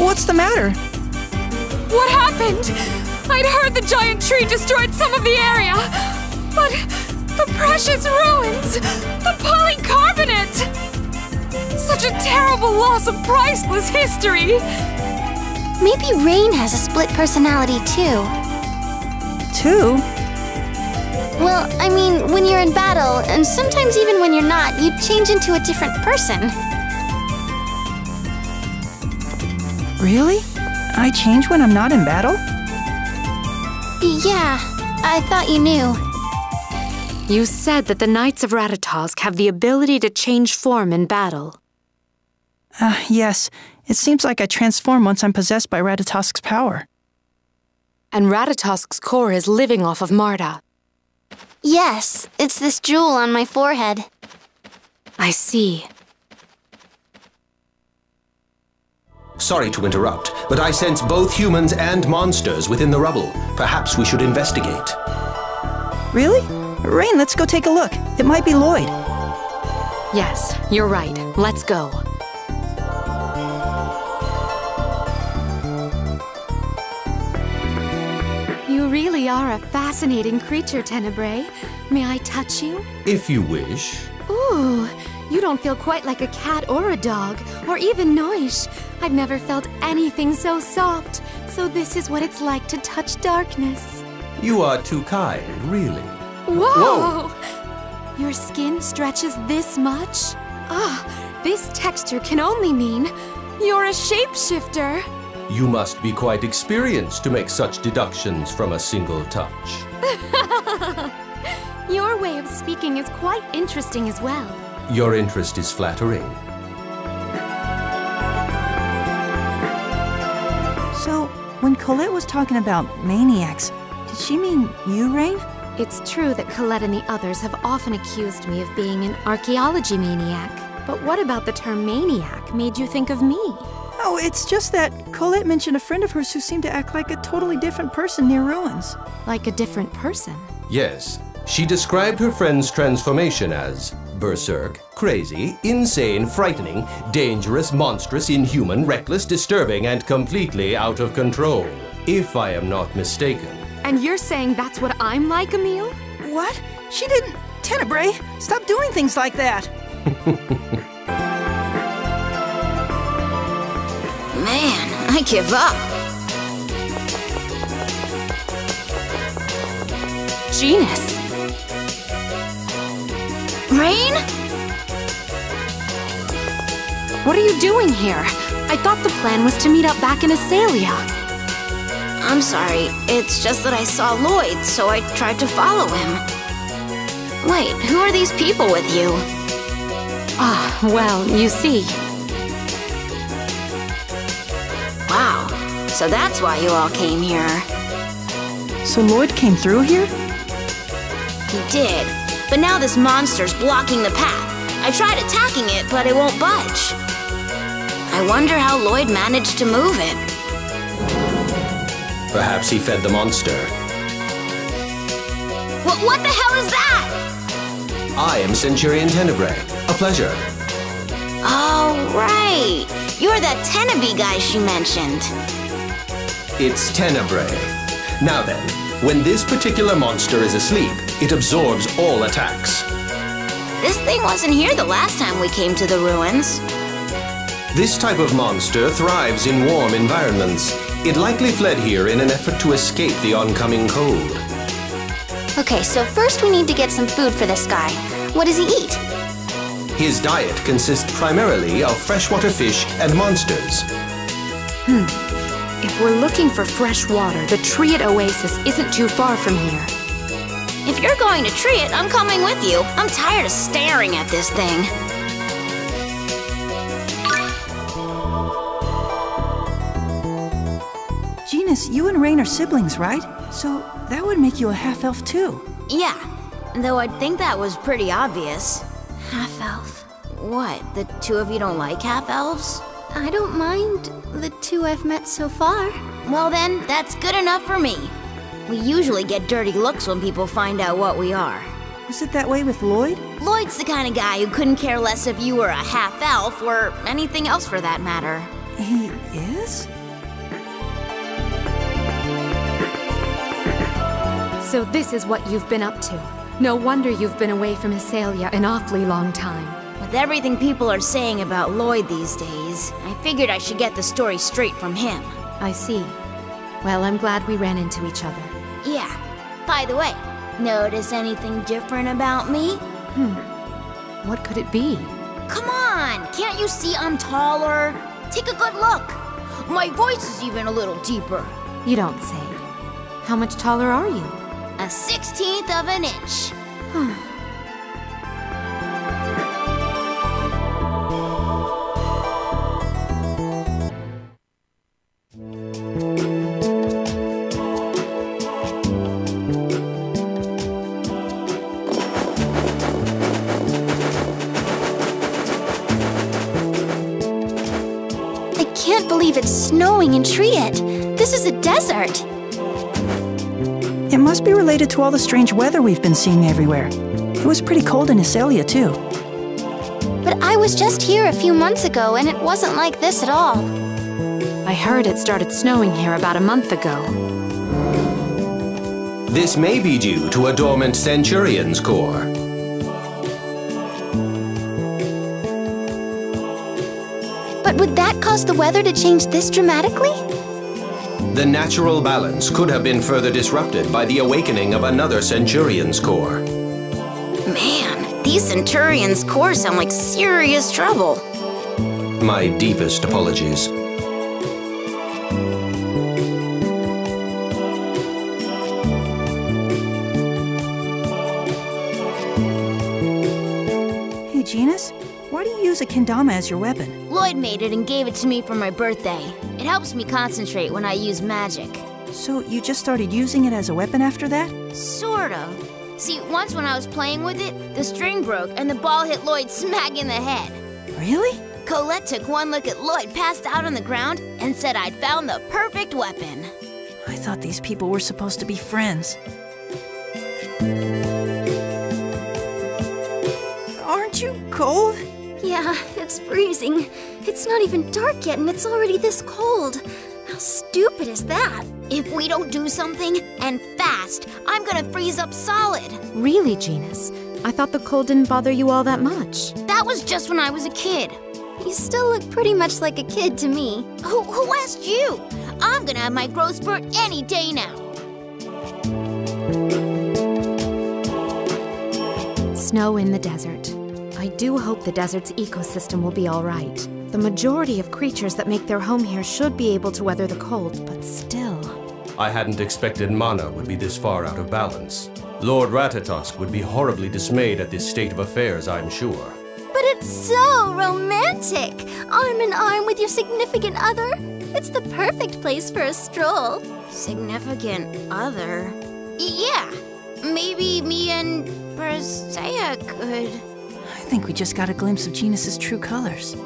What's the matter? What happened? I'd heard the giant tree destroyed some of the area, but the precious ruins, the polycarbonate! Such a terrible loss of priceless history! Maybe Raine has a split personality too. Two? Well, I mean, when you're in battle, and sometimes even when you're not, you change into a different person. Really? I change when I'm not in battle? Yeah, I thought you knew. You said that the Knights of Ratatosk have the ability to change form in battle. Yes. It seems like I transform once I'm possessed by Ratatosk's power. And Ratatosk's core is living off of Marta. Yes, it's this jewel on my forehead. I see. Sorry to interrupt, but I sense both humans and monsters within the rubble. Perhaps we should investigate. Really? Raine, let's go take a look. It might be Lloyd. Yes, you're right. Let's go. You really are a fascinating creature, Tenebrae. May I touch you? If you wish. Ooh, you don't feel quite like a cat or a dog, or even Noish. I've never felt anything so soft. So this is what it's like to touch darkness. You are too kind, really. Whoa! Your skin stretches this much? Ah, this texture can only mean you're a shapeshifter. You must be quite experienced to make such deductions from a single touch. Your way of speaking is quite interesting as well. Your interest is flattering. So, when Colette was talking about maniacs, did she mean you, Raine? It's true that Colette and the others have often accused me of being an archaeology maniac. But what about the term maniac made you think of me? Oh, it's just that Colette mentioned a friend of hers who seemed to act like a totally different person near ruins. Like a different person? Yes. She described her friend's transformation as berserk, crazy, insane, frightening, dangerous, monstrous, inhuman, reckless, disturbing, and completely out of control. If I am not mistaken. And you're saying that's what I'm like, Emile? What? She didn't... Tenebrae, stop doing things like that! Man, I give up. Genis! Raine? What are you doing here? I thought the plan was to meet up back in Asalia. I'm sorry, it's just that I saw Lloyd, so I tried to follow him. Wait, who are these people with you? Ah, well, you see. Wow, so that's why you all came here. So Lloyd came through here? He did, but now this monster's blocking the path. I tried attacking it, but it won't budge. I wonder how Lloyd managed to move it. Perhaps he fed the monster. What the hell is that? I am Centurion Tenebrae. A pleasure. Oh, right. You're that Tenebrae guy she mentioned. It's Tenebrae. Now then, when this particular monster is asleep, it absorbs all attacks. This thing wasn't here the last time we came to the ruins. This type of monster thrives in warm environments. It likely fled here in an effort to escape the oncoming cold. Okay, so first we need to get some food for this guy. What does he eat? His diet consists primarily of freshwater fish and monsters. If we're looking for fresh water, the Triet oasis isn't too far from here. If you're going to Triet, I'm coming with you. I'm tired of staring at this thing. Genis, you and Raine are siblings, right? So that would make you a half-elf too. Yeah, though I'd think that was pretty obvious. Half-elf. What, the two of you don't like half-elves? I don't mind the two I've met so far. Well then, that's good enough for me. We usually get dirty looks when people find out what we are. Was it that way with Lloyd? Lloyd's the kind of guy who couldn't care less if you were a half-elf or anything else for that matter. He is? So this is what you've been up to. No wonder you've been away from Hysalia an awfully long time. With everything people are saying about Lloyd these days, I figured I should get the story straight from him. I see. Well, I'm glad we ran into each other. Yeah. By the way, notice anything different about me? What could it be? Come on! Can't you see I'm taller? Take a good look. My voice is even a little deeper. You don't say. How much taller are you? A 1/16 of an inch. I can't believe it's snowing in Triet. This is a desert. It must be related to all the strange weather we've been seeing everywhere. It was pretty cold in Hysalia, too. But I was just here a few months ago, and it wasn't like this at all. I heard it started snowing here about a month ago. This may be due to a dormant Centurian's core. But would that cause the weather to change this dramatically? The natural balance could have been further disrupted by the awakening of another Centurian's core. Man, these Centurions' cores sound like serious trouble. My deepest apologies. Hey, Genis, why do you use a kendama as your weapon? Lloyd made it and gave it to me for my birthday. It helps me concentrate when I use magic. So you just started using it as a weapon after that? Sort of. See, once when I was playing with it, the string broke and the ball hit Lloyd smack in the head. Really? Colette took one look at Lloyd passed out on the ground and said I'd found the perfect weapon. I thought these people were supposed to be friends. Aren't you cold? Yeah, it's freezing. It's not even dark yet and it's already this cold. How stupid is that? If we don't do something, and fast, I'm gonna freeze up solid. Really, Genis? I thought the cold didn't bother you all that much. That was just when I was a kid. You still look pretty much like a kid to me. Who asked you? I'm gonna have my growth spurt any day now. Snow in the desert. I do hope the desert's ecosystem will be all right. The majority of creatures that make their home here should be able to weather the cold, but still. I hadn't expected Mana would be this far out of balance. Lord Ratatosk would be horribly dismayed at this state of affairs, I'm sure. But it's so romantic! Arm in arm with your significant other. It's the perfect place for a stroll. Significant other? Yeah, maybe me and Persea could. I think we just got a glimpse of Genis's true colors.